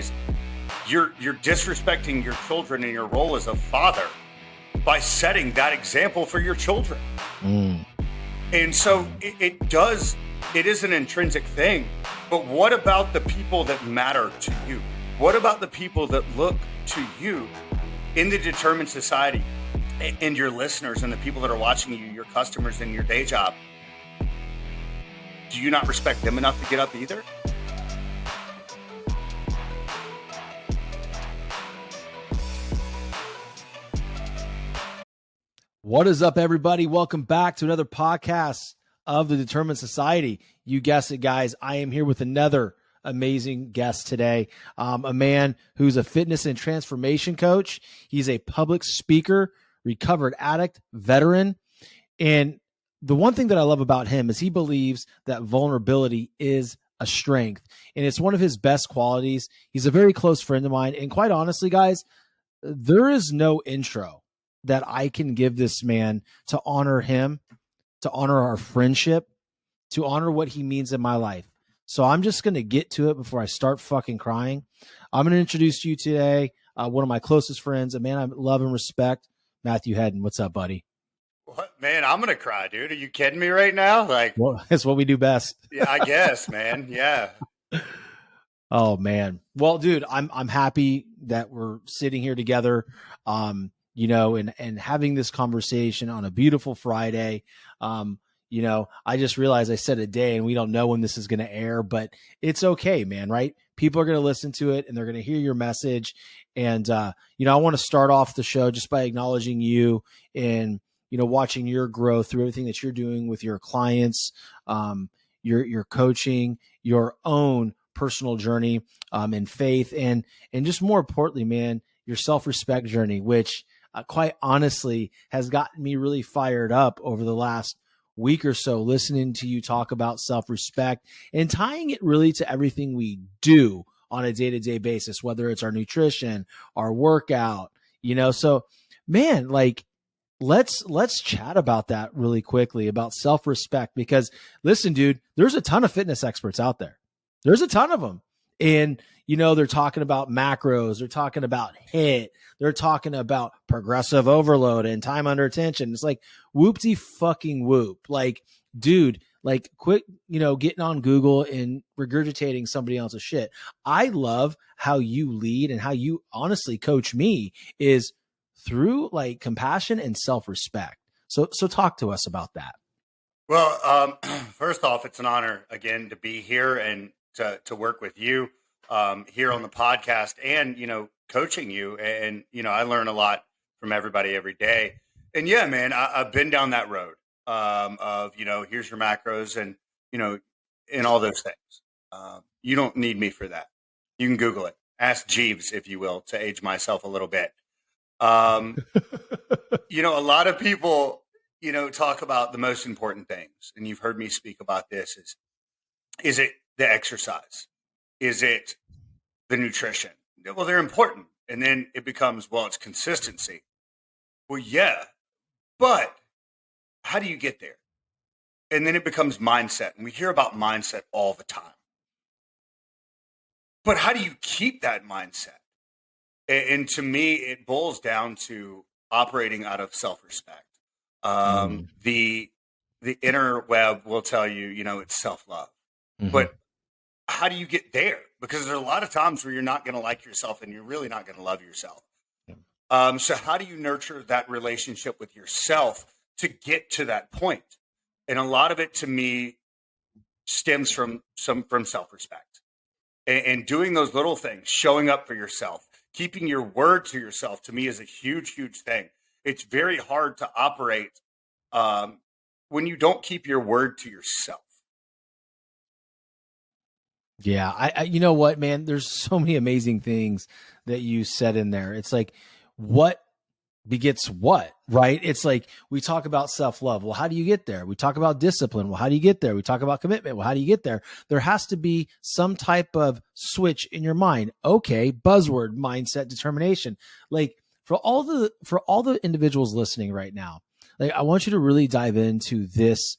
families, you're disrespecting your children and your role as a father by setting that example for your children. And so it is an intrinsic thing. But what about the people that matter to you? What about the people that look to you in the determined society, and your listeners and the people that are watching you, your customers in your day job? Do you not respect them enough to get up either? What is up, everybody? Welcome back to another podcast of the Determined Society. You guessed it, guys. I am here with another amazing guest today. A man who's a fitness and transformation coach. He's a public speaker, recovered addict, veteran. And the one thing that I love about him is he believes that vulnerability is a strength. And it's one of his best qualities. He's a very close friend of mine. And quite honestly, guys, there is no intro that I can give this man to honor him, to honor our friendship, to honor what he means in my life. So I'm just going to get to it before I start fucking crying. I'm going to introduce to you today one of my closest friends, a man I love and respect, Matthew Headden. What's up, buddy? What, man? I'm going to cry, dude. Are you kidding me right now? Well, it's what we do best. Yeah, I guess, man. Yeah. Oh, man. Well, dude, I'm happy that we're sitting here together. And having this conversation on a beautiful Friday. I just realized I said a day and we don't know when this is going to air, but it's okay, man, right? People are going to listen to it and they're going to hear your message. And, I want to start off the show just by acknowledging you and, watching your growth through everything that you're doing with your clients, your coaching, your own personal journey, in faith, and just more importantly, man, your self-respect journey, which quite honestly has gotten me really fired up over the last week or so, listening to you talk about self-respect and tying it really to everything we do on a day-to-day basis, whether it's our nutrition, our workout, so man, let's chat about that really quickly, about self-respect, because listen, dude, there's a ton of fitness experts out there. There's a ton of them. And, they're talking about macros. They're talking about HIIT. They're talking about progressive overload and time under tension. It's like whoopty fucking whoop. Like, dude, quit, getting on Google and regurgitating somebody else's shit. I love how you lead and how you honestly coach me is through compassion and self-respect. So talk to us about that. Well, first off, it's an honor again to be here and to work with you here on the podcast and, coaching you. And, I learn a lot from everybody every day. And yeah, man, I've been down that road of, here's your macros and, and all those things. You don't need me for that. You can Google it. Ask Jeeves, if you will, to age myself a little bit. A lot of people, talk about the most important things. And you've heard me speak about this is it the exercise? Is it the nutrition? Well, they're important. And then it becomes, it's consistency. Well, yeah, but how do you get there? And then it becomes mindset. And we hear about mindset all the time. But how do you keep that mindset? And to me, it boils down to operating out of self-respect. The interweb will tell you, it's self-love. Mm-hmm. But how do you get there? Because there's a lot of times where you're not going to like yourself and you're really not going to love yourself. Yeah. So how do you nurture that relationship with yourself to get to that point? And a lot of it to me stems from self-respect and doing those little things, showing up for yourself, keeping your word to yourself to me is a huge, huge thing. It's very hard to operate when you don't keep your word to yourself. Yeah. I you know what, man, there's so many amazing things that you said in there. It's like, what begets what, right? It's like, we talk about self-love. Well, how do you get there? We talk about discipline. Well, how do you get there? We talk about commitment. Well, how do you get there? There has to be some type of switch in your mind. Okay. Buzzword, mindset, determination. For all the individuals listening right now, I want you to really dive into this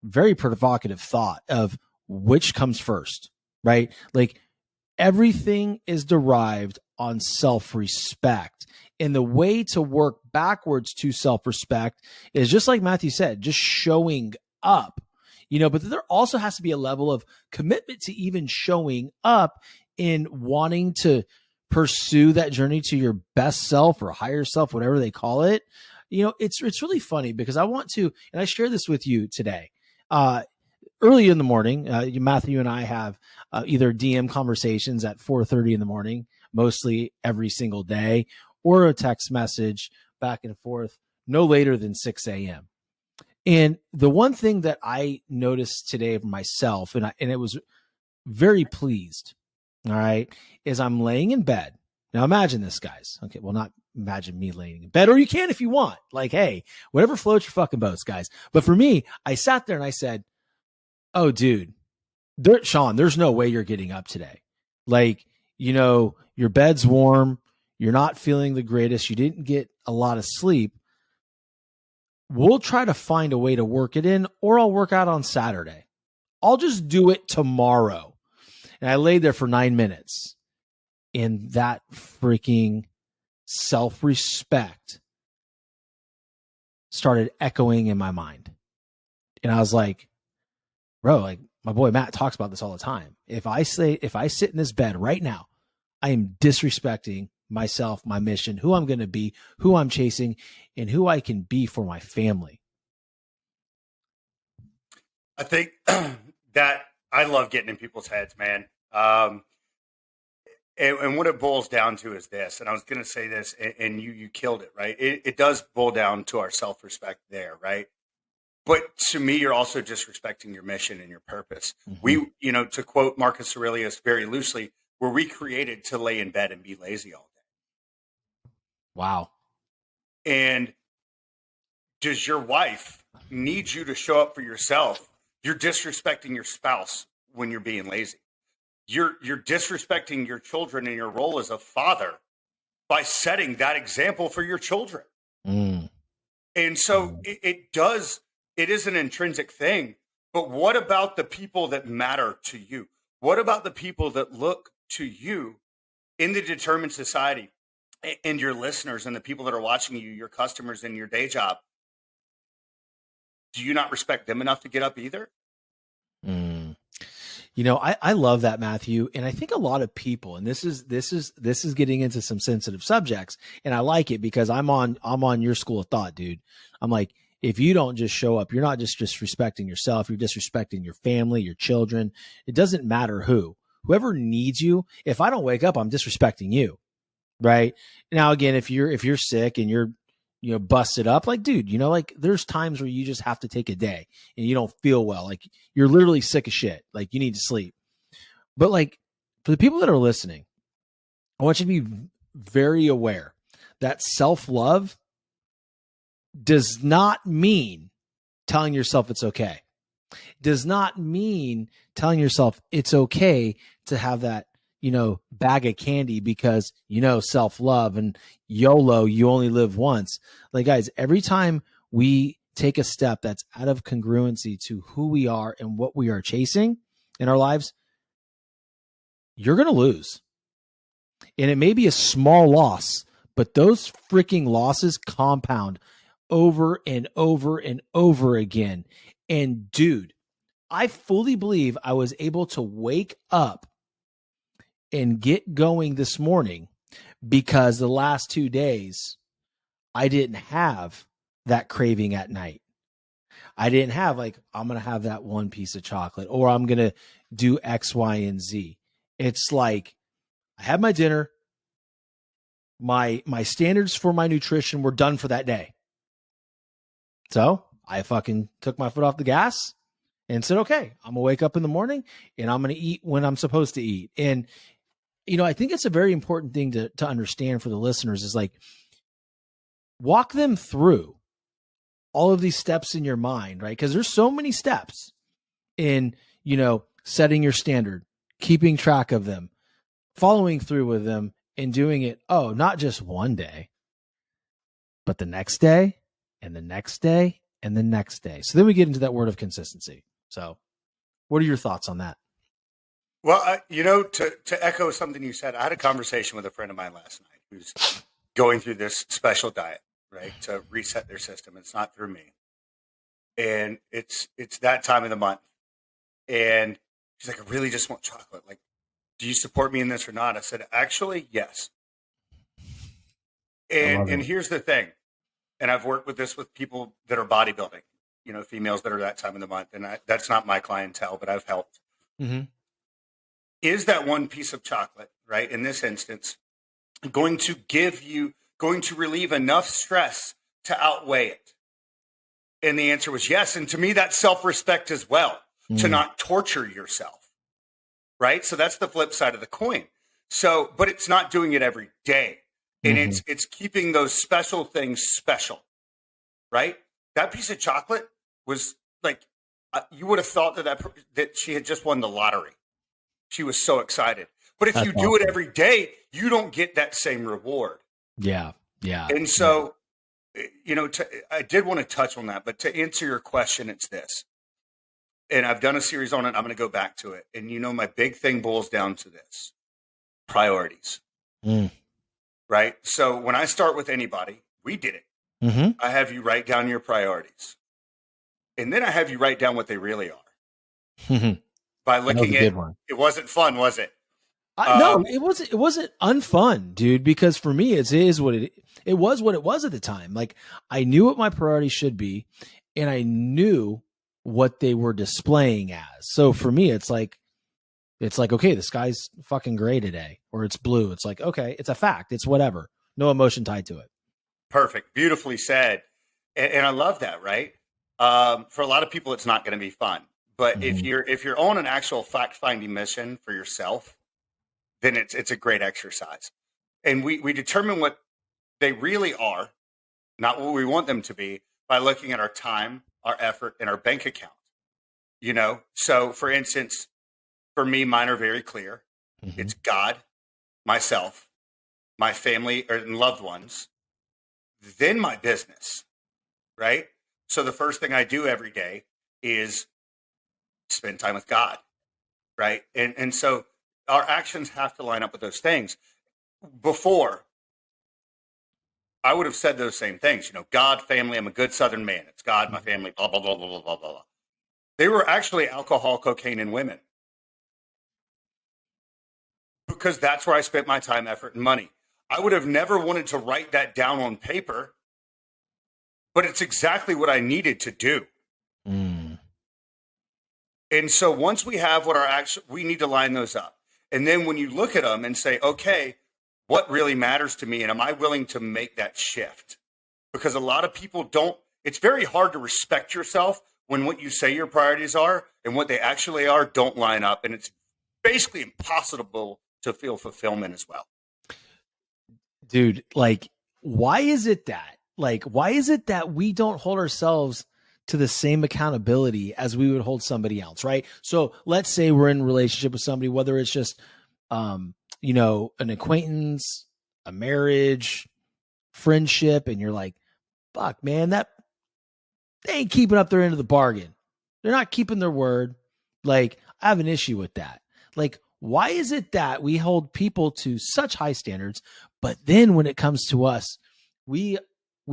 very provocative thought of which comes first, right? everything is derived on self-respect. And the way to work backwards to self-respect is just like Matthew said, just showing up, but there also has to be a level of commitment to even showing up in wanting to pursue that journey to your best self or higher self, whatever they call it. It's really funny because I want to, and I share this with you today. Early in the morning, Matthew and I have either DM conversations at 4:30 in the morning, mostly every single day, or a text message back and forth no later than 6 a.m. And the one thing that I noticed today of myself, and it was very pleased, all right, is I'm laying in bed. Now imagine this, guys. Okay, well, not imagine me laying in bed, or you can if you want. Like, hey, whatever floats your fucking boats, guys. But for me, I sat there and I said, oh, dude, Sean, there's no way you're getting up today. Like, your bed's warm. You're not feeling the greatest. You didn't get a lot of sleep. We'll try to find a way to work it in, or I'll work out on Saturday. I'll just do it tomorrow. And I laid there for 9 minutes. And that freaking self-respect started echoing in my mind. And I was like, bro, like my boy Matt talks about this all the time. If I sit in this bed right now, I am disrespecting myself, my mission, who I'm going to be, who I'm chasing, and who I can be for my family. I think that I love getting in people's heads, man. And what it boils down to is this, and I was going to say this, and you killed it, right? It does boil down to our self-respect there, right? But to me, you're also disrespecting your mission and your purpose. Mm-hmm. We, to quote Marcus Aurelius very loosely, were we created to lay in bed and be lazy all day. Wow. And does your wife need you to show up for yourself? You're disrespecting your spouse when you're being lazy. You're disrespecting your children and your role as a father by setting that example for your children. Mm. And so it is an intrinsic thing, but what about the people that matter to you? What about the people that look to you in the determined society and your listeners and the people that are watching you, your customers in your day job? Do you not respect them enough to get up either? I love that, Matthew. And I think a lot of people, and this is getting into some sensitive subjects, and I like it because I'm on your school of thought, dude. I'm like, if you don't just show up, you're not just disrespecting yourself, you're disrespecting your family, your children. It doesn't matter whoever needs you. If I don't wake up, I'm disrespecting you. Right. Now, again, if you're sick and you're, busted up, like, dude, like there's times where you just have to take a day and you don't feel well. Like you're literally sick of shit. Like you need to sleep. But like for the people that are listening, I want you to be very aware that self-love does not mean telling yourself it's okay. Does not mean telling yourself it's okay to have that, bag of candy because, self-love and YOLO, you only live once. Like, guys, every time we take a step that's out of congruency to who we are and what we are chasing in our lives, you're going to lose. And it may be a small loss, but those freaking losses compound over and over and over again. And dude, I fully believe I was able to wake up and get going this morning because the last 2 days I didn't have that craving at night. I didn't have like, I'm going to have that one piece of chocolate or I'm going to do X, Y, and Z. It's like I had my dinner. My standards for my nutrition were done for that day. So I fucking took my foot off the gas and said, okay, I'm gonna wake up in the morning and I'm going to eat when I'm supposed to eat. And, I think it's a very important thing to understand for the listeners is like, walk them through all of these steps in your mind, right? Because there's so many steps in, setting your standard, keeping track of them, following through with them and doing it. Oh, not just one day, but the next day and the next day and the next day. So then we get into that word of consistency. So what are your thoughts on that? Well, to echo something you said, I had a conversation with a friend of mine last night who's going through this special diet, right, to reset their system. It's not through me, and it's that time of the month, and she's like, "I really just want chocolate. Like, do you support me in this or not?" I said, "Actually, yes." And here's the thing, and I've worked with this with people that are bodybuilding, females that are that time of the month, and that's not my clientele, but I've helped. Mm-hmm. Is that one piece of chocolate, right, in this instance, going to relieve enough stress to outweigh it? And the answer was yes. And to me, that's self-respect as well, to not torture yourself, right? So that's the flip side of the coin. So, but it's not doing it every day. And it's keeping those special things special, right? That piece of chocolate was like, you would have thought that she had just won the lottery. She was so excited. But if you do it every day, you don't get that same reward. Yeah. Yeah. And so, I did want to touch on that, but to answer your question, it's this. And I've done a series on it. I'm going to go back to it. And my big thing boils down to this: priorities. Right? So when I start with anybody, we did it. I have you write down your priorities. And then I have you write down what they really are. By looking at it. Wasn't fun, was it? No, it wasn't unfun, dude, because for me, it was what it was at the time. Like, I knew what my priorities should be, and I knew what they were displaying as. So for me, it's like, okay, the sky's fucking gray today, or it's blue. It's like, okay, it's a fact. It's whatever. No emotion tied to it. Perfect. Beautifully said. And I love that, right? For a lot of people, it's not going to be fun. But if you're on an actual fact-finding mission for yourself, then it's a great exercise. And we determine what they really are, not what we want them to be, by looking at our time, our effort, and our bank account. So for instance, for me, mine are very clear. It's God, myself, my family and loved ones, then my business, right? So the first thing I do every day is spend time with God, right? And so our actions have to line up with those things. Before, I would have said those same things, God, family, I'm a good Southern man. It's God, my family, blah, blah, blah, blah, blah, blah, blah. They were actually alcohol, cocaine, and women. Because that's where I spent my time, effort, and money. I would have never wanted to write that down on paper, but it's exactly what I needed to do. And so once we have what we need to line those up. And then when you look at them and say, okay, what really matters to me? And am I willing to make that shift? Because a lot of people it's very hard to respect yourself when what you say your priorities are and what they actually are don't line up. And it's basically impossible to feel fulfillment as well. Dude, like, why is it that we don't hold ourselves to the same accountability as we would hold somebody else, right? So let's say we're in a relationship with somebody, whether it's just, an acquaintance, a marriage, friendship, and you're like, fuck, man, they ain't keeping up their end of the bargain. They're not keeping their word. Like, I have an issue with that. Like, why is it that we hold people to such high standards, but then when it comes to us, we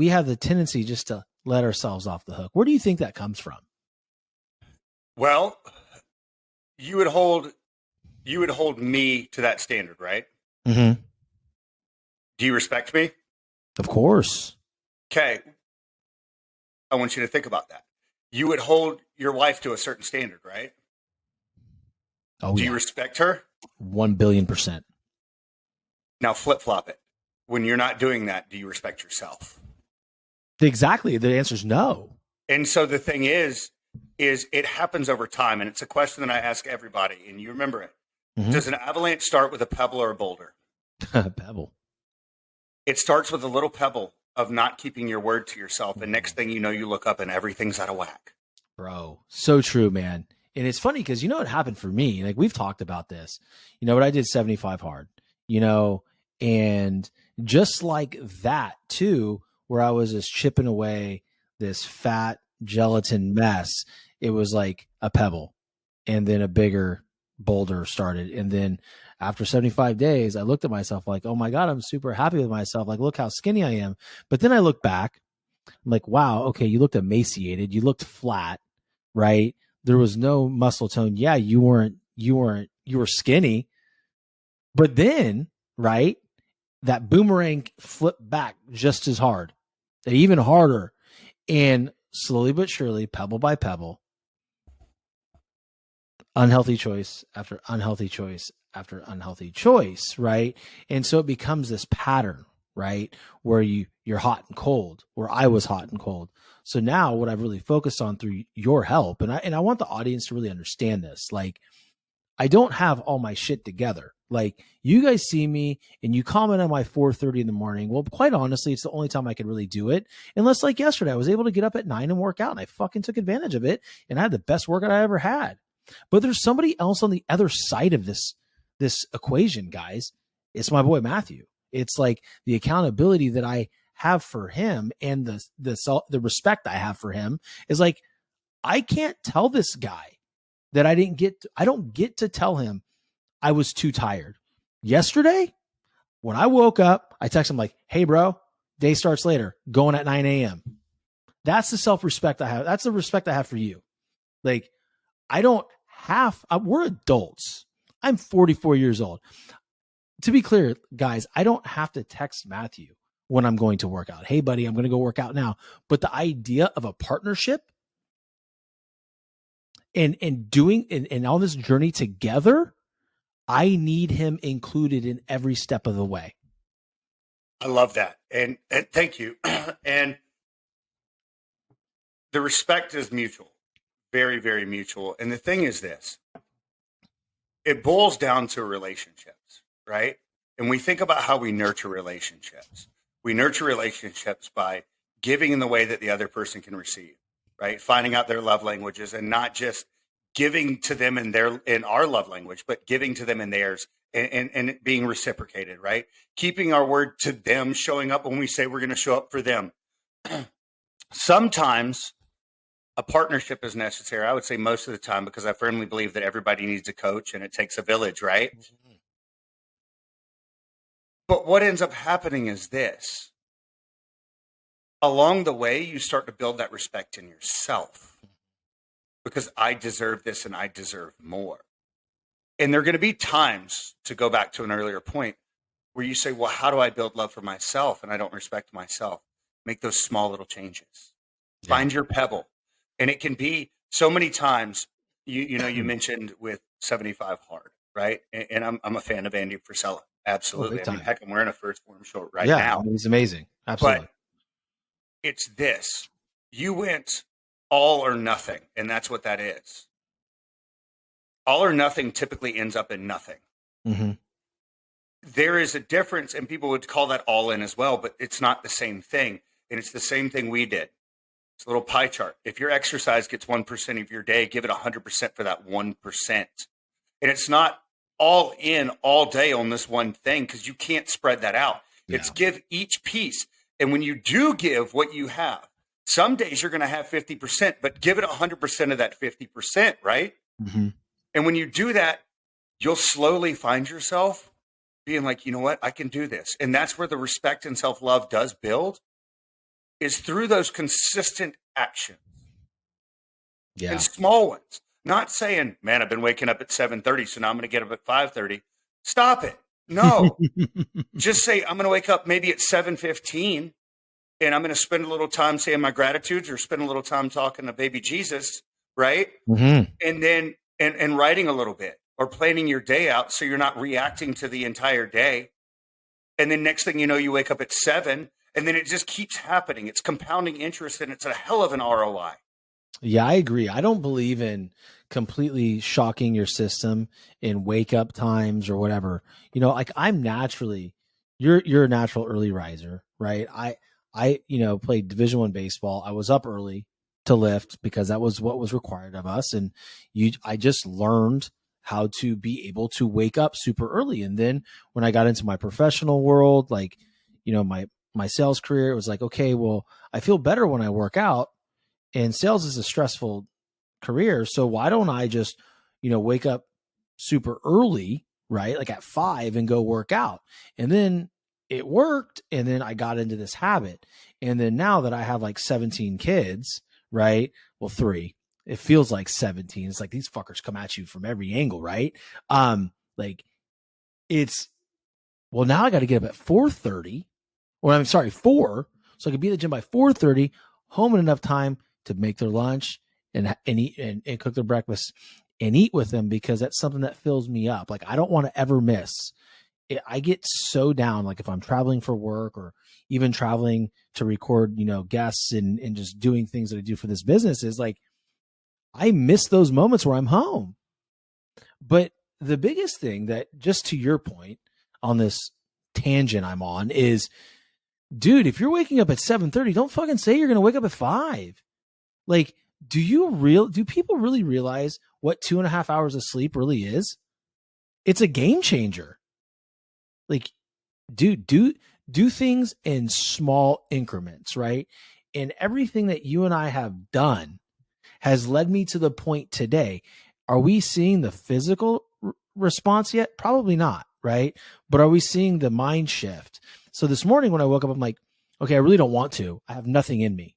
have the tendency just to let ourselves off the hook? Where do you think that comes from? Well, you would hold me to that standard, right? Do you respect me? Of course. Okay. I want you to think about that. You would hold your wife to a certain standard, right? Oh, do you respect her? 1,000,000,000%. Now flip-flop it. When you're not doing that, do you respect yourself? Exactly. The answer is no. And so the thing is it happens over time. And it's a question that I ask everybody, and you remember it. Does an avalanche start with a pebble or a boulder? Pebble. It starts with a little pebble of not keeping your word to yourself. And next thing you know, you look up and everything's out of whack. Bro, so true, man. And it's funny because what happened for me? Like, we've talked about this, but I did 75 hard, and just like that too, where I was just chipping away this fat gelatin mess, it was like a pebble and then a bigger boulder started. And then after 75 days, I looked at myself like, oh my God, I'm super happy with myself. Like, look how skinny I am. But then I look back, I'm like, wow, okay, you looked emaciated. You looked flat, right? There was no muscle tone. Yeah, you were skinny. But then, right, that boomerang flipped back just as hard, even harder. And slowly but surely, pebble by pebble, unhealthy choice after unhealthy choice after unhealthy choice, right? And so it becomes this pattern, right? Where you're hot and cold, where I was hot and cold. So now what I've really focused on through your help, and I want the audience to really understand this, like, I don't have all my shit together. Like, you guys see me and you comment on my 4:30 in the morning. Well, quite honestly, it's the only time I could really do it. Unless, like yesterday, I was able to get up at 9 and work out, and I fucking took advantage of it, and I had the best workout I ever had. But there's somebody else on the other side of this equation, guys. It's my boy Matthew. It's like the accountability that I have for him and the respect I have for him is like, I can't tell this guy that I don't get to tell him I was too tired. Yesterday, when I woke up, I texted him like, hey bro, day starts later, going at 9 a.m. That's the self-respect I have. That's the respect I have for you. Like, we're adults. I'm 44 years old. To be clear, guys, I don't have to text Matthew when I'm going to work out. Hey buddy, I'm going to go work out now. But the idea of a partnership and doing and on this journey together, I need him included in every step of the way. I love that. And thank you. And the respect is mutual, very, very mutual. And the thing is this, it boils down to relationships, right? And we think about how we nurture relationships. We nurture relationships by giving in the way that the other person can receive, right? Finding out their love languages and not just giving to them in our love language, but giving to them in theirs and it being reciprocated, right? Keeping our word to them, showing up when we say we're going to show up for them. Sometimes a partnership is necessary. I would say most of the time, because I firmly believe that everybody needs a coach and it takes a village, right? Mm-hmm. But what ends up happening is this. Along the way, you start to build that respect in yourself because I deserve this and I deserve more. And there are going to be times, to go back to an earlier point, where you say, well, how do I build love for myself and I don't respect myself? Make those small little changes. Yeah. Find your pebble. And it can be so many times, you mentioned with 75 Hard, right? And I'm a fan of Andy Frisella. Absolutely. I mean, heck, I'm wearing a First Form short right now. Yeah, he's amazing. Absolutely. But it's this. You went all or nothing, and that's what that is. All or nothing typically ends up in nothing. Mm-hmm. There is a difference, and people would call that all in as well, but it's not the same thing. And it's the same thing we did. It's a little pie chart. If your exercise gets 1% of your day, give it 100% for that 1%. And it's not all in all day on this one thing because you can't spread that out. Yeah. It's give each piece. And when you do give what you have, some days you're going to have 50%, but give it 100% of that 50%, right? Mm-hmm. And when you do that, you'll slowly find yourself being like, you know what, I can do this. And that's where the respect and self-love does build, is through those consistent actions. Yeah. And small ones. Not saying, man, I've been waking up at 7:30, so now I'm going to get up at 5:30. Stop it. No. Just say, I'm going to wake up maybe at 7:15, and I'm going to spend a little time saying my gratitudes or spend a little time talking to baby Jesus, right? Mm-hmm. And then and writing a little bit or planning your day out so you're not reacting to the entire day. And then next thing you know, you wake up at 7, and then it just keeps happening. It's compounding interest, and it's a hell of an ROI. Yeah, I agree. I don't believe in completely shocking your system in wake up times or whatever. You know, like I'm naturally, you're a natural early riser, right? I played Division I baseball. I was up early to lift because that was what was required of us. And I just learned how to be able to wake up super early. And then when I got into my professional world, like, my sales career, it was like, okay, well, I feel better when I work out, and sales is a stressful career. So why don't I just, wake up super early, right? Like at 5 and go work out. And then it worked. And then I got into this habit. And then now that I have like 17 kids, right? Well, 3, it feels like 17. It's like these fuckers come at you from every angle, right? Like it's, well, now I got to get up at 4:30, or I'm sorry, 4. So I could be at the gym by 4:30, home in enough time to make their lunch and eat and cook their breakfast and eat with them, because that's something that fills me up. Like I don't want to ever miss it. I get so down. Like if I'm traveling for work or even traveling to record, guests and just doing things that I do for this business, is like, I miss those moments where I'm home. But the biggest thing that, just to your point on this tangent I'm on, is, dude, if you're waking up at 7:30, don't fucking say you're going to wake up at 5. Like, do people really realize what 2.5 hours of sleep really is? It's a game changer. Like, dude, do things in small increments, right? And everything that you and I have done has led me to the point today. Are we seeing the physical response yet? Probably not, right? But are we seeing the mind shift? So this morning when I woke up, I'm like, okay, I really don't want to. I have nothing in me.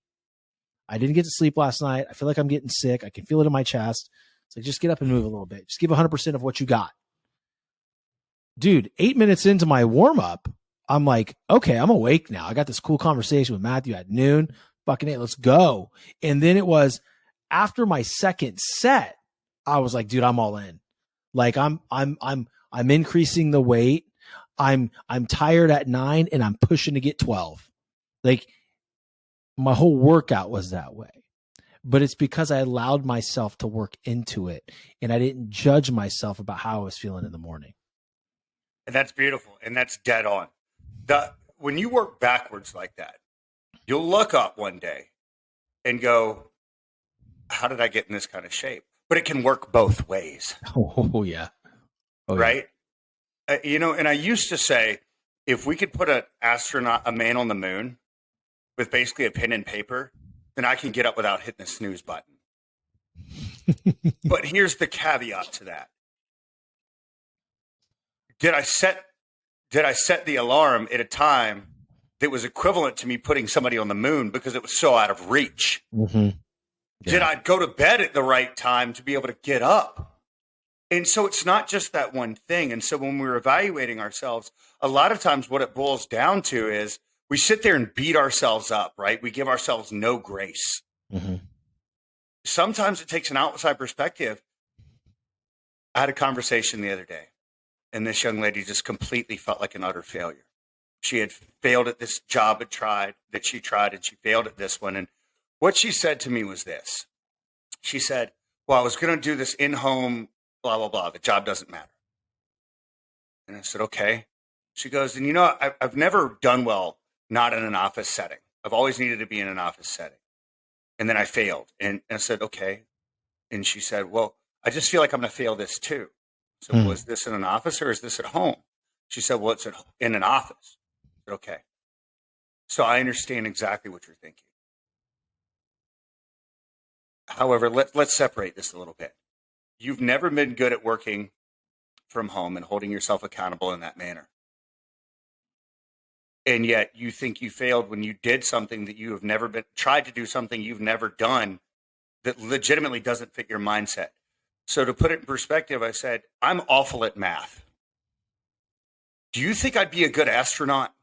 I didn't get to sleep last night. I feel like I'm getting sick. I can feel it in my chest. It's like, just get up and move a little bit. Just give 100% of what you got. Dude, 8 minutes into my warm up, I'm like, okay, I'm awake now. I got this cool conversation with Matthew at noon. Fucking A, let's go. And then it was after my second set, I was like, dude, I'm all in. Like I'm increasing the weight. I'm tired at 9 and I'm pushing to get 12. Like my whole workout was that way. But it's because I allowed myself to work into it and I didn't judge myself about how I was feeling in the morning. And that's beautiful. And that's dead on. When you work backwards like that, you'll look up one day and go, how did I get in this kind of shape? But it can work both ways. Oh, yeah. Right? Yeah. And I used to say, if we could put a man on the moon with basically a pen and paper, then I can get up without hitting the snooze button. But here's the caveat to that. Did I set the alarm at a time that was equivalent to me putting somebody on the moon because it was so out of reach? Mm-hmm. Yeah. Did I go to bed at the right time to be able to get up? And so it's not just that one thing. And so when we're evaluating ourselves, a lot of times what it boils down to is we sit there and beat ourselves up, right? We give ourselves no grace. Mm-hmm. Sometimes it takes an outside perspective. I had a conversation the other day, and this young lady just completely felt like an utter failure. She had failed at this job that she tried, and she failed at this one. And what she said to me was this. She said, well, I was going to do this in-home, blah, blah, blah. The job doesn't matter. And I said, okay. She goes, and I've never done well not in an office setting. I've always needed to be in an office setting. And then I failed. And I said, okay. And she said, well, I just feel like I'm going to fail this too. So was this in an office or is this at home? She said, well, it's in an office. I said, okay. So I understand exactly what you're thinking. However, let's separate this a little bit. You've never been good at working from home and holding yourself accountable in that manner. And yet you think you failed when you did something that you have never tried to do something you've never done that legitimately doesn't fit your mindset. So to put it in perspective, I said, I'm awful at math. Do you think I'd be a good astronaut?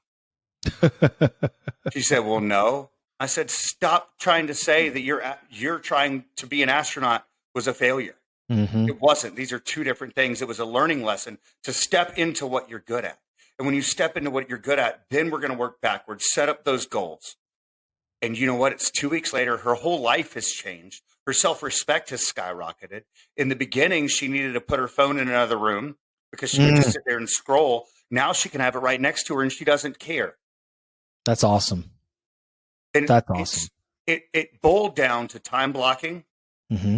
She said, well, no. I said, stop trying to say that you're trying to be an astronaut was a failure. Mm-hmm. It wasn't. These are two different things. It was a learning lesson to step into what you're good at. And when you step into what you're good at, then we're going to work backwards, set up those goals. And you know what? It's 2 weeks later. Her whole life has changed. Her self-respect has skyrocketed. In the beginning, she needed to put her phone in another room because she would just sit there and scroll. Now she can have it right next to her and she doesn't care. That's awesome. And that's awesome. It boiled down to time blocking,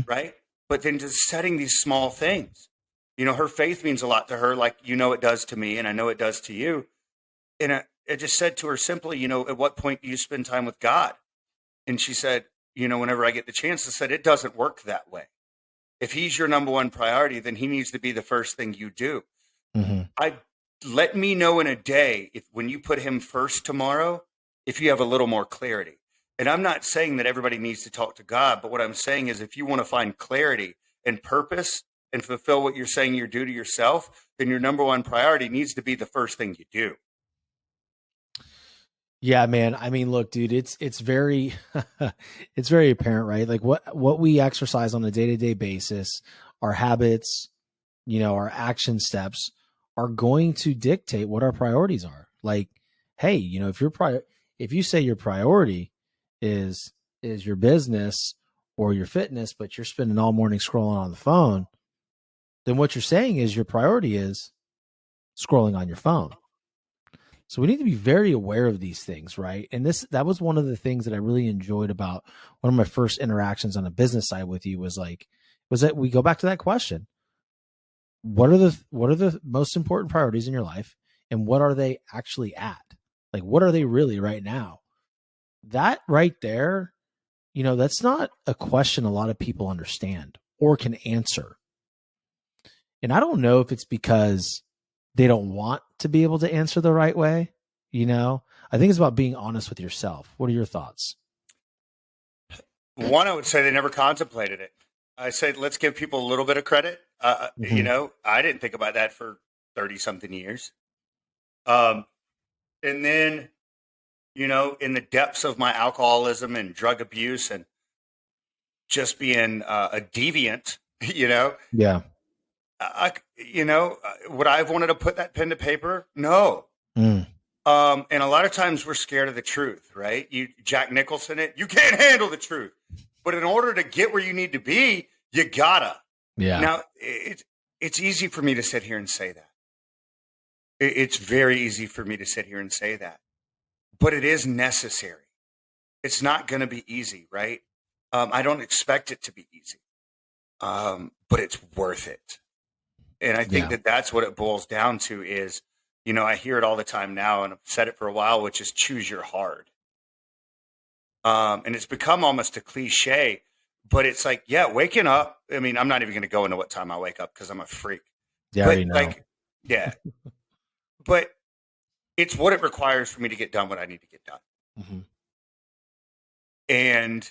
right? But then just setting these small things. Her faith means a lot to her, like it does to me, and I know it does to you. And I just said to her simply, at what point do you spend time with God? And she said, whenever I get the chance, I said, it doesn't work that way. If he's your number one priority, then he needs to be the first thing you do. Let me know in a day if when you put him first tomorrow, if you have a little more clarity. And I'm not saying that everybody needs to talk to God, but what I'm saying is if you want to find clarity and purpose and fulfill what you're saying you're due to yourself, then your number one priority needs to be the first thing you do. Yeah, man. I mean, look, dude, it's very it's very apparent, right? Like what we exercise on a day-to-day basis, our habits, our action steps are going to dictate what our priorities are. Like, hey, if you say your priority is your business or your fitness, but you're spending all morning scrolling on the phone, then what you're saying is your priority is scrolling on your phone. So we need to be very aware of these things, right? And that was one of the things that I really enjoyed about one of my first interactions on the business side with you was that we go back to that question. What are the most important priorities in your life, and what are they actually at? Like, what are they really right now? That right there, that's not a question a lot of people understand or can answer. And I don't know if it's because they don't want to be able to answer the right way. I think it's about being honest with yourself. What are your thoughts? One, I would say they never contemplated it. I said, let's give people a little bit of credit. I didn't think about that for 30 something years. And then, in the depths of my alcoholism and drug abuse and just being a deviant, Yeah. Would I have wanted to put that pen to paper? No. And a lot of times we're scared of the truth, right? Jack Nicholson it, you can't handle the truth. But in order to get where you need to be, you gotta. Yeah. Now, it's easy for me to sit here and say that. It's very easy for me to sit here and say that. But it is necessary. It's not going to be easy, right? I don't expect it to be easy. But it's worth it. And I think that's what it boils down to is, I hear it all the time now, and I've said it for a while, which is choose your hard. And it's become almost a cliche, but it's like, waking up. I mean, I'm not even going to go into what time I wake up because I'm a freak. Yeah, I know. But it's what it requires for me to get done what I need to get done. Mm-hmm. And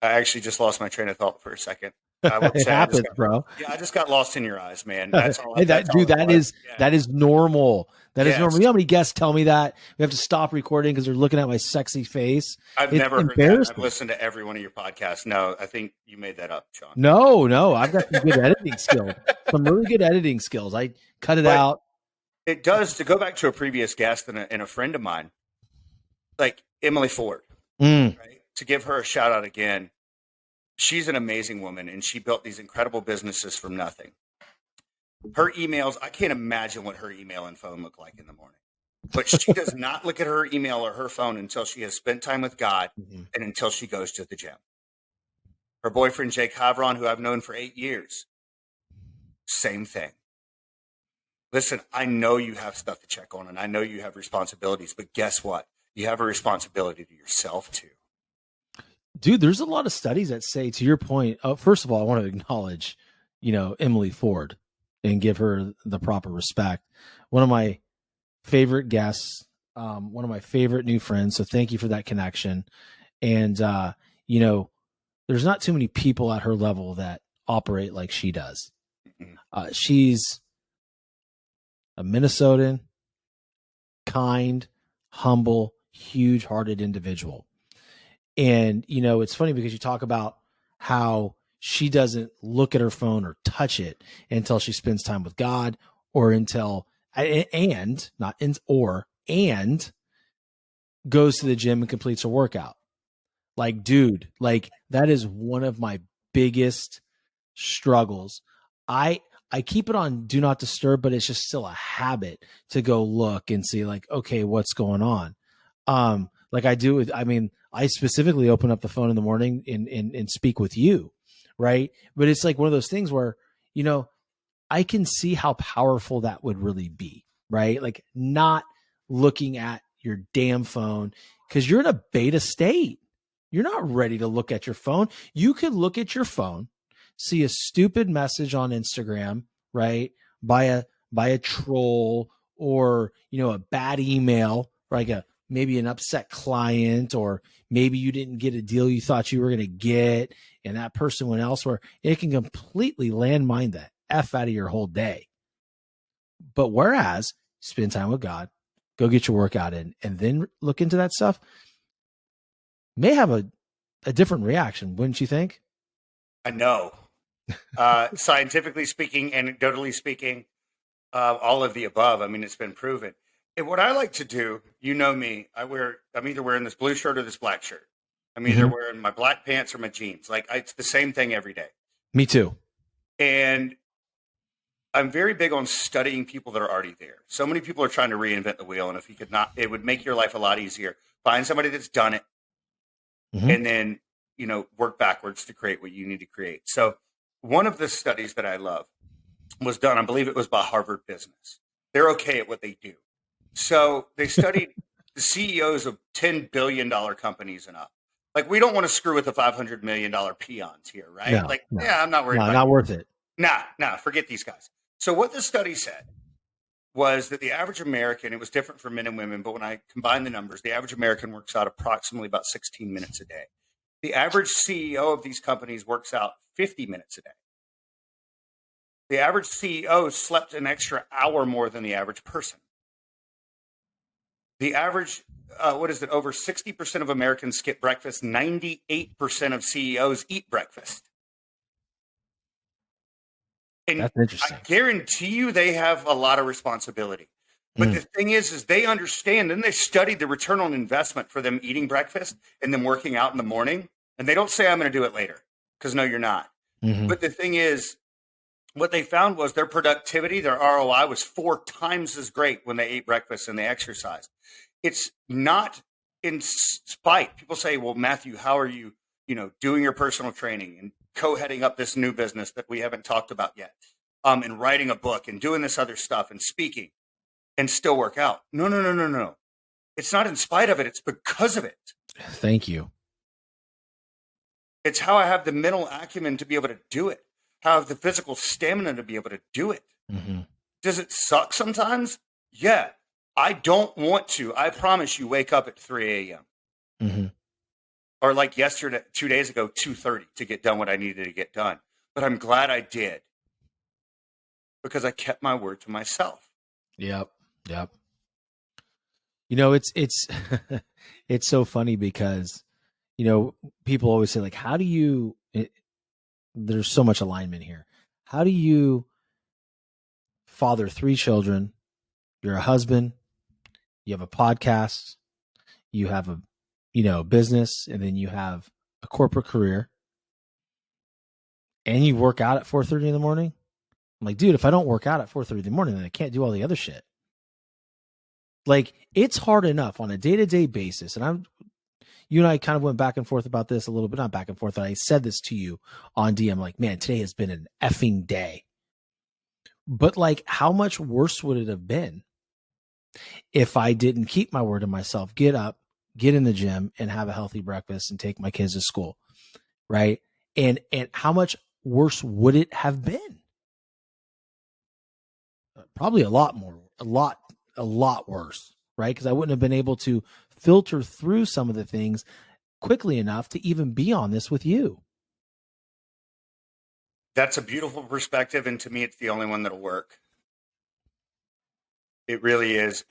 I actually just lost my train of thought for a second. It happens, bro. Yeah, I just got lost in your eyes, man. That's all. Hey, that is normal. That is normal. You know how many guests tell me that we have to stop recording because they're looking at my sexy face? I've never heard that. I've listened to every one of your podcasts. No, I think you made that up, Sean. No, I've got some good editing skills. Some really good editing skills. I cut it out. It does. To go back to a previous guest and a friend of mine, like Emily Ford, right? To give her a shout out again. She's an amazing woman, and she built these incredible businesses from nothing. Her emails, I can't imagine what her email and phone look like in the morning. But she does not look at her email or her phone until she has spent time with God and until she goes to the gym. Her boyfriend, Jake Havron, who I've known for 8 years, same thing. Listen, I know you have stuff to check on, and I know you have responsibilities, but guess what? You have a responsibility to yourself, too. Dude, there's a lot of studies that say, to your point, first of all, I want to acknowledge, Emily Ford and give her the proper respect. One of my favorite guests, one of my favorite new friends. So thank you for that connection. And, there's not too many people at her level that operate like she does. She's a Minnesotan, kind, humble, huge-hearted individual. And, it's funny because you talk about how she doesn't look at her phone or touch it until she spends time with God and goes to the gym and completes her workout. Like, dude, that is one of my biggest struggles. I keep it on do not disturb, but it's just still a habit to go look and see okay, what's going on? I specifically open up the phone in the morning and speak with you. Right. But it's like one of those things where, I can see how powerful that would really be. Right. Like not looking at your damn phone because you're in a beta state. You're not ready to look at your phone. You could look at your phone, see a stupid message on Instagram, right? By a troll, or, a bad email, like maybe an upset client, or maybe you didn't get a deal you thought you were going to get and that person went elsewhere. It can completely landmine the F out of your whole day. But whereas spend time with God, go get your workout in, and then look into that stuff, may have a different reaction, wouldn't you think? I know. Scientifically speaking, anecdotally speaking, all of the above. I mean, it's been proven. And what I like to do, you know me, I'm either wearing this blue shirt or this black shirt. I'm either wearing my black pants or my jeans. Like, it's the same thing every day. Me too. And I'm very big on studying people that are already there. So many people are trying to reinvent the wheel. And if you could not, it would make your life a lot easier. Find somebody that's done it, and then, work backwards to create what you need to create. So one of the studies that I love was done, I believe it was by Harvard Business. They're okay at what they do. So they studied the CEOs of $10 billion companies and up. Like, we don't want to screw with the $500 million peons here, right? No. Yeah, I'm not worried about it. Not worth it. Nah, forget these guys. So what the study said was that the average American, it was different for men and women, but when I combined the numbers, the average American works out approximately about 16 minutes a day. The average CEO of these companies works out 50 minutes a day. The average CEO slept an extra hour more than the average person. The average, over 60% of Americans skip breakfast. 98% of CEOs eat breakfast. And that's interesting. I guarantee you they have a lot of responsibility. But the thing is they understand, and they studied the return on investment for them eating breakfast and them working out in the morning. And they don't say, I'm going to do it later, because no, you're not. But the thing is, what they found was their productivity, their ROI was 4 times as great when they ate breakfast and they exercised. It's not in spite. People say, well, Matthew, how are you, doing your personal training and co-heading up this new business that we haven't talked about yet, and writing a book and doing this other stuff and speaking and still work out? No. It's not in spite of it. It's because of it. Thank you. It's how I have the mental acumen to be able to do it. How I have the physical stamina to be able to do it. Does it suck sometimes? Yeah. I don't want to. I promise you, wake up at 3 a.m. Or like yesterday, 2 days ago, 2:30 to get done what I needed to get done. But I'm glad I did, because I kept my word to myself. Yep. It's it's so funny because, people always say, like, how do you, there's so much alignment here. How do you father 3 children? You're a husband, you have a podcast, you have a, business, and then you have a corporate career, and you work out at 4:30 in the morning. I'm like, dude, if I don't work out at 4:30 in the morning, then I can't do all the other shit. Like, it's hard enough on a day-to-day basis. And you and I kind of went back and forth about this a little bit, not back and forth. And I said this to you on DM, like, man, today has been an effing day. But like, how much worse would it have been if I didn't keep my word to myself, get up, get in the gym, and have a healthy breakfast and take my kids to school, right? And how much worse would it have been? Probably a lot worse, right? Because I wouldn't have been able to filter through some of the things quickly enough to even be on this with you. That's a beautiful perspective, and to me, it's the only one that'll work. It really is.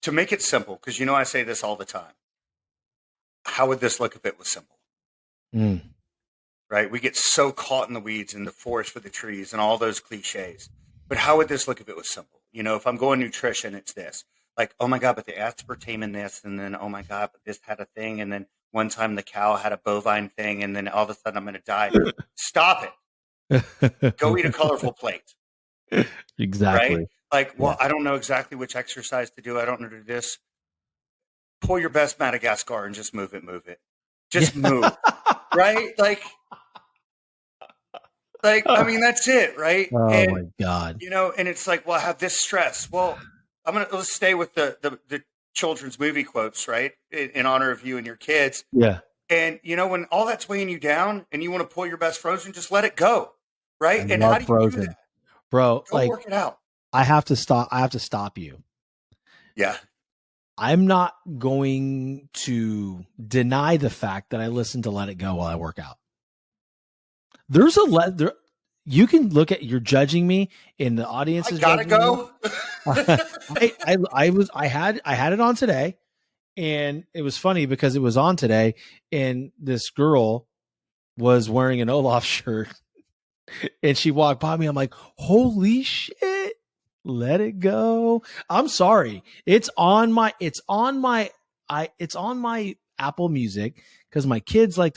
To make it simple, because I say this all the time. How would this look if it was simple? Right? We get so caught in the weeds and the forest for the trees and all those cliches. But how would this look if it was simple? If I'm going nutrition, it's this. Like, oh my God, but the aspartame in this, and then, oh my God, but this had a thing, and then one time the cow had a bovine thing, and then all of a sudden I'm going to die. Stop it. Go eat a colorful plate. Exactly. Right? Like, well, yeah. I don't know exactly which exercise to do. I don't know to do this. Pull your best Madagascar and just move it. Just move. Right? Like, I mean, that's it, right? Oh, and, my God. And it's like, well, I have this stress. Well, let's stay with the children's movie quotes, right? In honor of you and your kids. Yeah. And when all that's weighing you down and you want to pull your best Frozen, just let it go. Right. I And how love do you do Frozen, that? bro. Go Like work it out. I have to stop you. Yeah. I'm not going to deny the fact that I listen to Let It Go while I work out. There's there. You can look at, you're judging me, and the audience I is gotta judging go. me. I had it on today, and it was funny because it was on today, and this girl was wearing an Olaf shirt, and she walked by me. I'm like, holy shit. Let it go. I'm sorry. It's on my Apple Music because my girls like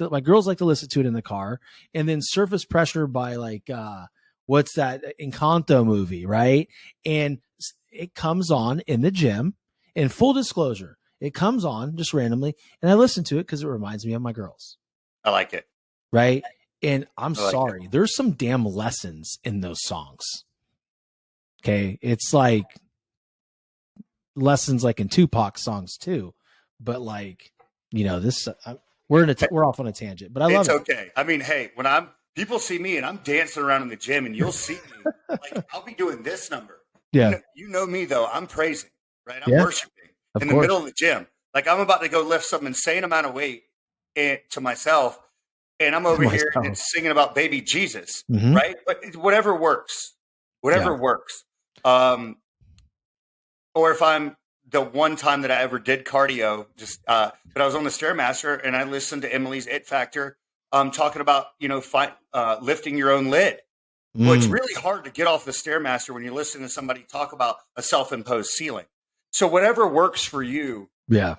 to listen to it in the car, and then Surface Pressure by what's that Encanto movie, right? And it comes on in the gym. In full disclosure, it comes on just randomly, and I listen to it because it reminds me of my girls, I like it. right? And I'm I like sorry, there's some damn lessons in those songs. Okay, it's like lessons like in Tupac songs too, but this we're off on a tangent, but I love It's it. okay. I mean, hey, when people see me and I'm dancing around in the gym, and you'll see me like I'll be doing this number. Yeah, You know me though. I'm praising, right? I'm yeah, worshiping of in the course. middle of the gym. Like I'm about to go lift some insane amount of weight to myself, and I'm over here and singing about baby Jesus, Mm-hmm. right? But whatever works, whatever works. Or if I'm the one time that I ever did cardio, but I was on the Stairmaster and I listened to Emily's It Factor, talking about lifting your own lid. Well, it's really hard to get off the Stairmaster when you're listening to somebody talk about a self-imposed ceiling. So whatever works for you,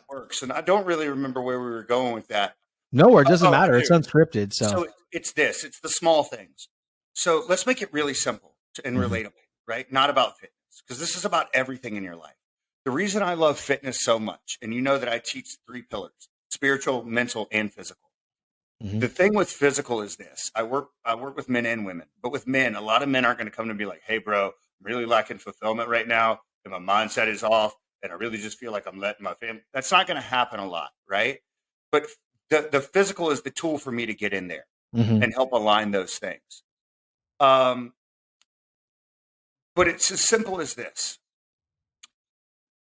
works. And I don't really remember where we were going with that. No, it doesn't matter. It's unscripted. So it's the small things. So let's make it really simple and relatable, right? Not about fitness, because this is about everything in your life. The reason I love fitness so much, and you know that I teach 3 pillars: spiritual, mental, and physical. The thing with physical is this. I work with men and women, but with men, a lot of men aren't going to come to me like, hey, bro, I'm really lacking fulfillment right now, and my mindset is off, and I really just feel like I'm letting my family. That's not going to happen a lot, right? But the physical is the tool for me to get in there and help align those things. But it's as simple as this.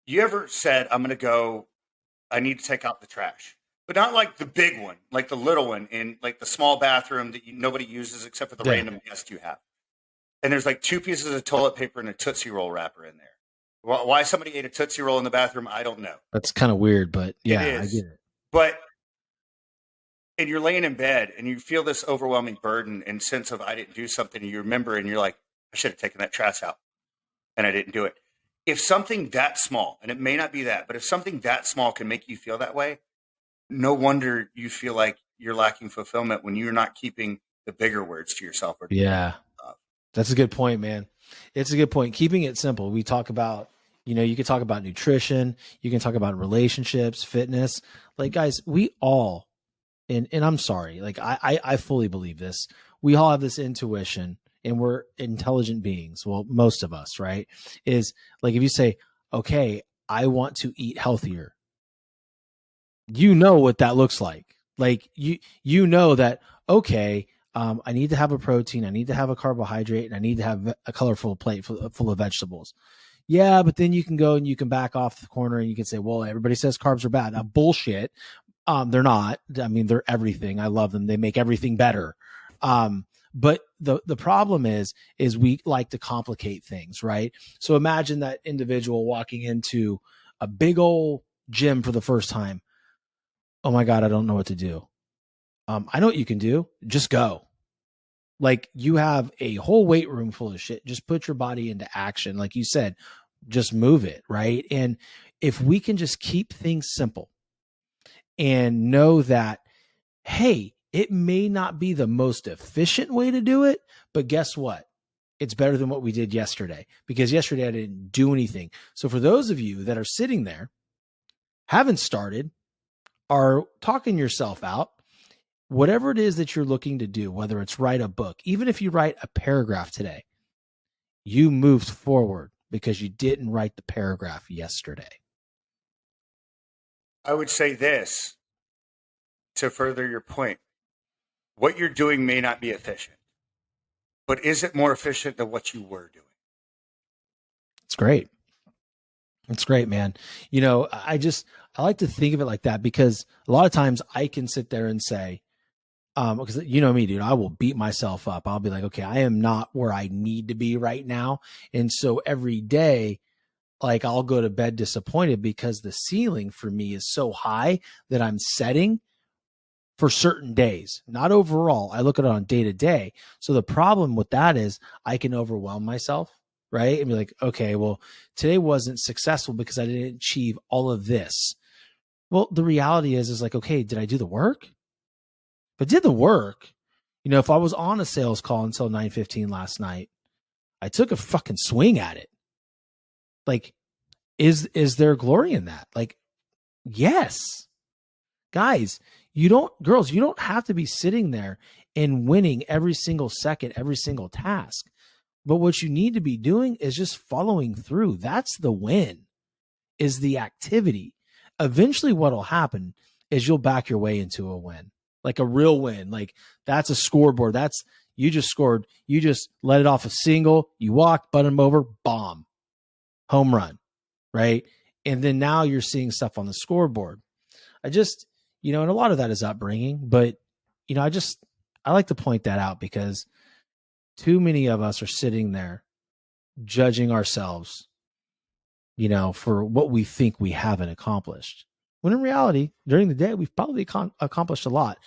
You ever said, I need to take out the trash? But not like the big one, like the little one in like the small bathroom that nobody uses except for the random guest you have. And there's like 2 pieces of toilet paper and a Tootsie Roll wrapper in there. Why somebody ate a Tootsie Roll in the bathroom, I don't know. that's kind of weird, but yeah, it is. I get it. And you're laying in bed and you feel this overwhelming burden and sense of I didn't do something. And you remember and you're like, I should have taken that trash out and I didn't do it. If something that small, and it may not be that, but if something that small can make you feel that way, no wonder you feel like you're lacking fulfillment when you're not keeping the bigger words to yourself. That's a good point, man. It's a good point. Keeping it simple. We talk about, you can talk about nutrition. You can talk about relationships, fitness. Like, guys, we all, and I'm sorry, like I fully believe this. We all have this intuition, and we're intelligent beings. Well, most of us, right? Is like if you say, okay, I want to eat healthier, you know what that looks like. Like you know that, okay, I need to have a protein, I need to have a carbohydrate, and I need to have a colorful plate full of vegetables. Yeah, but then you can go and you can back off the corner and you can say, well, everybody says carbs are bad. Now, bullshit. They're not. I mean, they're everything. I love them. They make everything better. But the problem is we like to complicate things, right? So imagine that individual walking into a big old gym for the first time. Oh my God, I don't know what to do. I know what you can do. Just go. Like, you have a whole weight room full of shit. Just put your body into action. Like you said, just move it, right? And if we can just keep things simple and know that, hey, it may not be the most efficient way to do it, but guess what? It's better than what we did yesterday, because yesterday I didn't do anything. So for those of you that are sitting there, haven't started, are talking yourself out, whatever it is that you're looking to do, whether it's write a book, even if you write a paragraph today, you moved forward because you didn't write the paragraph yesterday. I would say this. to further your point, what you're doing may not be efficient, but is it more efficient than what you were doing? It's great. It's great, man. You know, I like to think of it like that, because a lot of times I can sit there and say, because you know me, dude, I will beat myself up. I'll be like, okay, I am not where I need to be right now. And so every day, like, I'll go to bed disappointed because the ceiling for me is so high that I'm setting for certain days, not overall. I look at it on day to day. So the problem with that is I can overwhelm myself, right? And be like, okay, well, today wasn't successful because I didn't achieve all of this. Well, the reality is like, okay, did I do the work? If I did the work, you know, if I was on a sales call until 9:15 last night, I took a fucking swing at it. Like, is there glory in that? Like, yes. Guys, girls, you don't have to be sitting there and winning every single second, every single task. But what you need to be doing is just following through. That's the win, is the activity. Eventually what'll happen is you'll back your way into a win, like a real win. Like, that's a scoreboard. That's, you just scored. You just let it off a single. You walk, butt them over, bomb, home run, right? And then now you're seeing stuff on the scoreboard. I just, you know, and a lot of that is upbringing, but, you know, I like to point that out because too many of us are sitting there judging ourselves, you know, for what we think we haven't accomplished. When in reality, during the day, we've probably accomplished a lot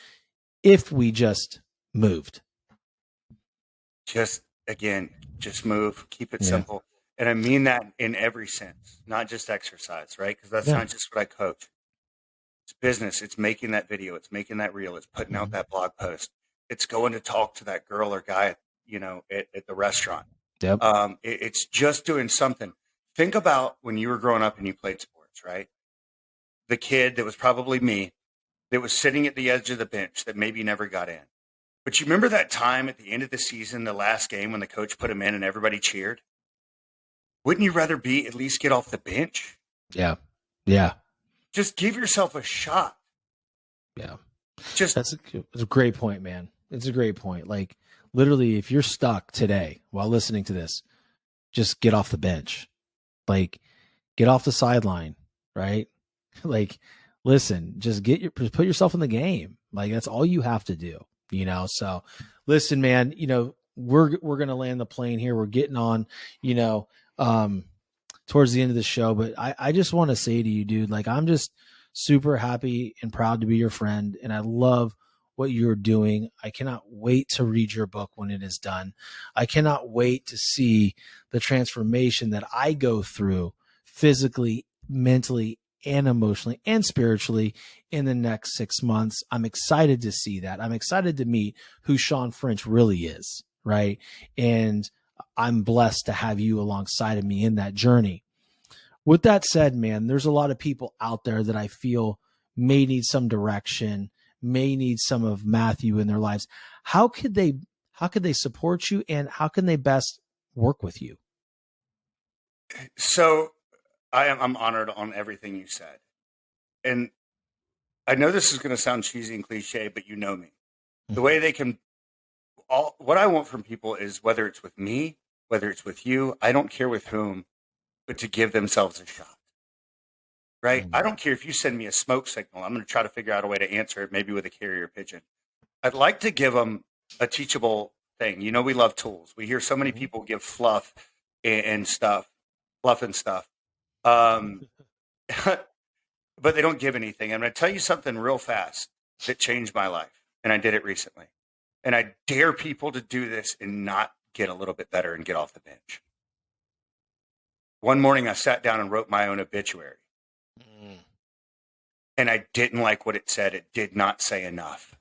if we just moved. Just move, keep it simple. And I mean that in every sense, not just exercise, right? Because that's not just what I coach. It's business. It's making that video. It's making that reel. It's putting out that blog post. It's going to talk to that girl or guy, you know, at the restaurant. Yep. It's just doing something. Think about when you were growing up and you played sports, right? The kid that was probably me that was sitting at the edge of the bench that maybe never got in. But you remember that time at the end of the season, the last game, when the coach put him in and everybody cheered? Wouldn't you rather at least get off the bench? Yeah. Yeah. Just give yourself a shot. Yeah. That's a great point, man. It's a great point. Like, literally, if you're stuck today while listening to this, just get off the bench. Like, get off the sideline, right? Like, listen, just put yourself in the game. Like, that's all you have to do, you know? So listen, man, you know, we're going to land the plane here. We're getting on, you know, towards the end of the show, but I just want to say to you, dude, like, I'm just super happy and proud to be your friend. And I love what you're doing. I cannot wait to read your book when it is done. I cannot wait to see the transformation that I go through physically, mentally, and emotionally and spiritually in the next 6 months. I'm excited to see that. I'm excited to meet who Sean French really is, right? And I'm blessed to have you alongside of me in that journey. With that said, man, there's a lot of people out there that I feel may need some direction, may need some of Matthew in their lives. How could they support you, and how can they best work with you? So I'm honored on everything you said. And I know this is going to sound cheesy and cliche, but you know me. The way they can, what I want from people is, whether it's with me, whether it's with you, I don't care with whom, but to give themselves a shot. Right? I don't care if you send me a smoke signal. I'm going to try to figure out a way to answer it, maybe with a carrier pigeon. I'd like to give them a teachable thing. You know, we love tools. We hear so many people give fluff and stuff. But they don't give anything. I'm going to tell you something real fast that changed my life, and I did it recently. And I dare people to do this and not get a little bit better and get off the bench. One morning I sat down and wrote my own obituary. And I didn't like what it said. It did not say enough.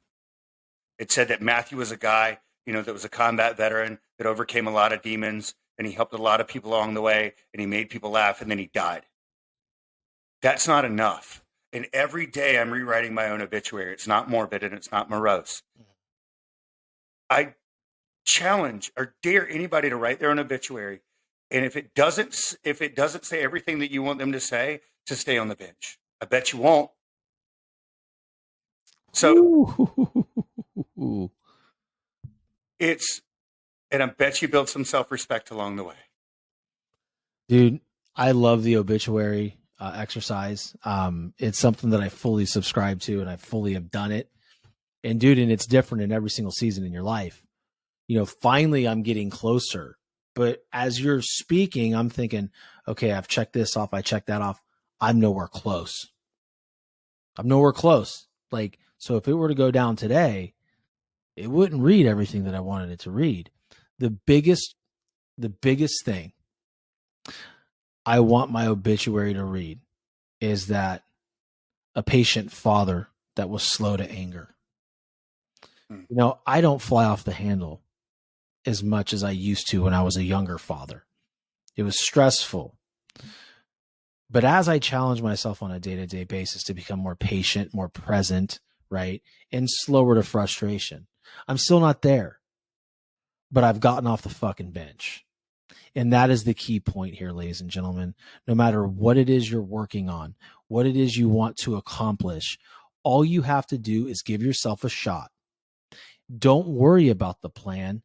It said that Matthew was a guy, you know, that was a combat veteran that overcame a lot of demons, and he helped a lot of people along the way, and he made people laugh, and then he died. That's not enough. And every day I'm rewriting my own obituary. It's not morbid and it's not morose. I challenge or dare anybody to write their own obituary. And if it doesn't say everything that you want them to stay on the bench. I bet you won't. So and I bet you build some self-respect along the way. Dude, I love the obituary exercise. It's something that I fully subscribe to, and I fully have done it. And dude, and it's different in every single season in your life. Finally I'm getting closer. But as you're speaking, I'm thinking, okay, I've checked this off. I checked that off. I'm nowhere close. Like, so if it were to go down today, it wouldn't read everything that I wanted it to read. The biggest thing I want my obituary to read is that a patient father that was slow to anger. I don't fly off the handle as much as I used to when I was a younger father. It was stressful. But as I challenge myself on a day-to-day basis to become more patient, more present, right, and slower to frustration, I'm still not there. But I've gotten off the fucking bench. And that is the key point here, ladies and gentlemen. No matter what it is you're working on, what it is you want to accomplish, all you have to do is give yourself a shot. Don't worry about the plan.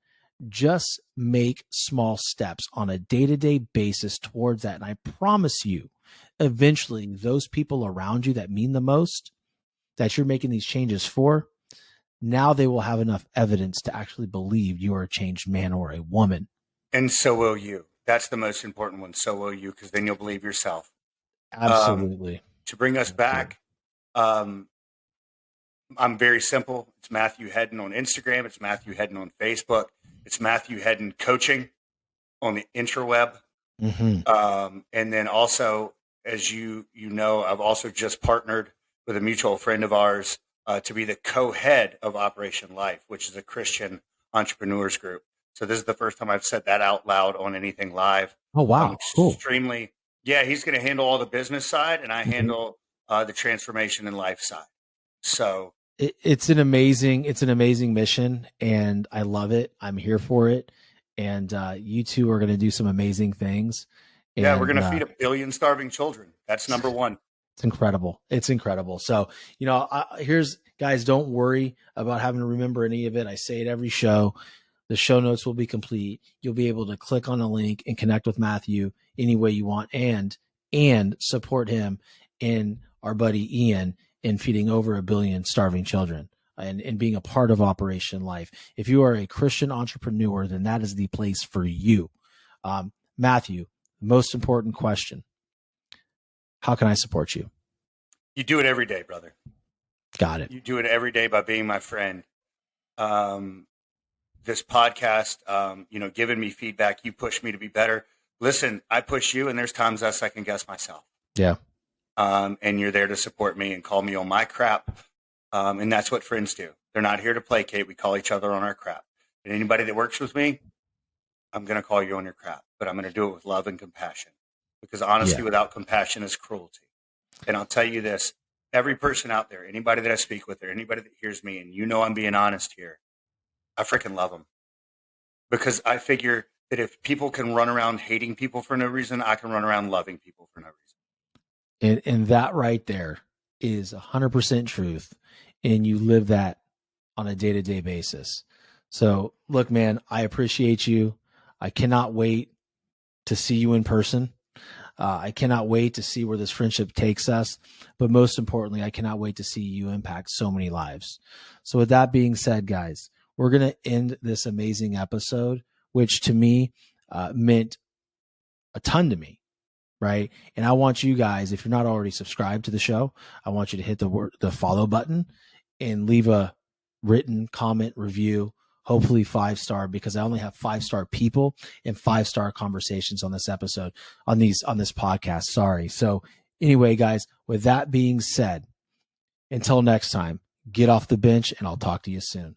Just make small steps on a day-to-day basis towards that. And I promise you, eventually, those people around you that mean the most, that you're making these changes for, now they will have enough evidence to actually believe you are a changed man or a woman. And so will you. That's the most important one. So will you, because then you'll believe yourself. Absolutely. To bring us back, I'm very simple. It's Matthew Headden on Instagram. It's Matthew Headden on Facebook. It's Matthew Headden Coaching on the intraweb. Mm-hmm. And then also, as you know, I've also just partnered with a mutual friend of ours to be the co-head of Operation Life, which is a Christian entrepreneurs group. So this is the first time I've said that out loud on anything live. Oh, wow. Cool. He's going to handle all the business side, and I handle the transformation and life side. So it's an amazing mission, and I love it. I'm here for it. And you two are going to do some amazing things. And, we're going to feed 1 billion starving children. That's number one. It's incredible. So, here's, guys, don't worry about having to remember any of it. I say it every show. The show notes will be complete. You'll be able to click on a link and connect with Matthew any way you want, and support him and our buddy Ian in feeding over 1 billion starving children and being a part of Operation Life. If you are a Christian entrepreneur, then that is the place for you. Matthew, most important question. How can I support you? You do it every day, brother. Got it. You do it every day by being my friend. This podcast, giving me feedback, you push me to be better. Listen, I push you, and there's times I second guess myself. Yeah. And you're there to support me and call me on my crap. And that's what friends do. They're not here to placate. We call each other on our crap. And anybody that works with me, I'm going to call you on your crap, but I'm going to do it with love and compassion, because honesty without compassion is cruelty. And I'll tell you this, every person out there, anybody that I speak with or anybody that hears me, and I'm being honest here, I freaking love them, because I figure that if people can run around hating people for no reason, I can run around loving people for no reason. And that right there is 100% truth. And you live that on a day-to-day basis. So look, man, I appreciate you. I cannot wait to see you in person. I cannot wait to see where this friendship takes us. But most importantly, I cannot wait to see you impact so many lives. So with that being said, guys, we're going to end this amazing episode, which to me meant a ton to me, right? And I want you guys, if you're not already subscribed to the show, I want you to hit the follow button and leave a written comment review, hopefully 5-star, because I only have 5-star people and 5-star conversations on this episode, on this podcast. Sorry. So anyway, guys, with that being said, until next time, get off the bench, and I'll talk to you soon.